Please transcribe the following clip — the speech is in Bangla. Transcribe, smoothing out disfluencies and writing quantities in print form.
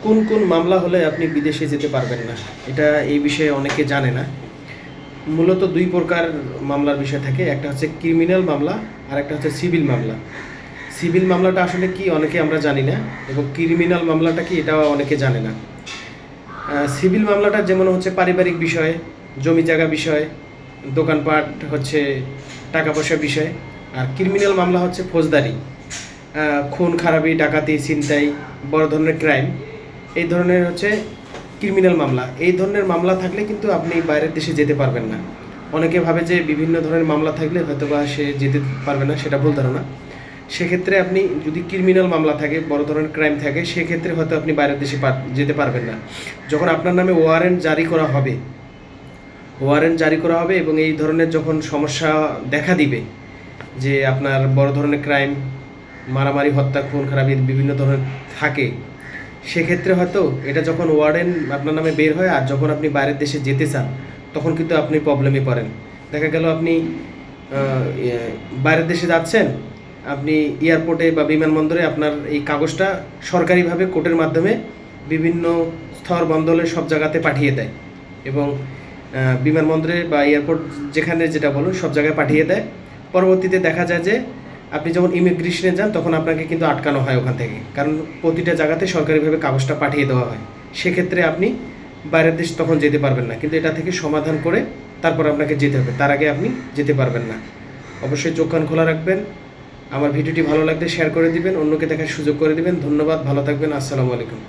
কোন কোন মামলা হলে আপনি বিদেশে যেতে পারবেন না, এটা এই বিষয়ে অনেকে জানে না। মূলত দুই প্রকার মামলার বিষয় থাকে, একটা হচ্ছে ক্রিমিনাল মামলা আর একটা হচ্ছে সিভিল মামলা। সিভিল মামলাটা আসলে কি অনেকে আমরা জানি না, এবং ক্রিমিনাল মামলাটা কি এটাও অনেকে জানে না। সিভিল মামলাটা যেমন হচ্ছে পারিবারিক বিষয়, জমি জায়গা বিষয়, দোকানপাট হচ্ছে টাকা পয়সার বিষয়। আর ক্রিমিনাল মামলা হচ্ছে ফৌজদারি, খুন খারাপি, ডাকাতি, ছিনতাই, বড় ধরনের ক্রাইম, এই ধরনের হচ্ছে ক্রিমিনাল মামলা। এই ধরনের মামলা থাকলে কিন্তু আপনি বাইরের দেশে যেতে পারবেন না। অনেকে ভাবে যে বিভিন্ন ধরনের মামলা থাকলে হয়তো বা সে যেতে পারবে না, সেটা ভুল ধারণা। সেক্ষেত্রে আপনি যদি ক্রিমিনাল মামলা থাকে, বড় ধরনের ক্রাইম থাকে, সেক্ষেত্রে হয়তো আপনি বাইরের দেশে যেতে পারবেন না। যখন আপনার নামে ওয়ারেন্ট জারি করা হবে এবং এই ধরনের যখন সমস্যা দেখা দিবে, যে আপনার বড় ধরনের ক্রাইম, মারামারি, হত্যা, খুন খারাপি বিভিন্ন ধরনের থাকে, সেক্ষেত্রে হয়তো এটা যখন ওয়ারেন্ট আপনার নামে বের হয় আর যখন আপনি বাইরের দেশে যেতে চান, তখন কিন্তু আপনি প্রবলেমে পড়েন। দেখা গেল আপনি বাইরের দেশে যাচ্ছেন, আপনি এয়ারপোর্টে বা বিমানবন্দরে আপনার এই কাগজটা সরকারিভাবে কোর্টের মাধ্যমে বিভিন্ন স্থল বন্দরে সব জায়গাতে পাঠিয়ে দেয়, এবং বিমানবন্দরে বা এয়ারপোর্ট যেখানে যেটা বলুন সব জায়গায় পাঠিয়ে দেয়। পরবর্তীতে দেখা যায় যে আপনি যখন ইমিগ্রেশনে যান তখন আপনাকে কিন্তু আটকানো হয় ওখান থেকে, কারণ প্রতিটা জায়গাতে সরকারিভাবে কাগজটা পাঠিয়ে দেওয়া হয়। সেক্ষেত্রে আপনি বাইরের দেশ তখন যেতে পারবেন না, কিন্তু এটা থেকে সমাধান করে তারপর আপনাকে যেতে হবে, তার আগে আপনি যেতে পারবেন না। অবশ্যই চোখ কান খোলা রাখবেন। আমার ভিডিওটি ভালো লাগলে শেয়ার করে দিবেন, অন্যকে দেখার সুযোগ করে দিবেন। ধন্যবাদ, ভালো থাকবেন। আসসালামু আলাইকুম।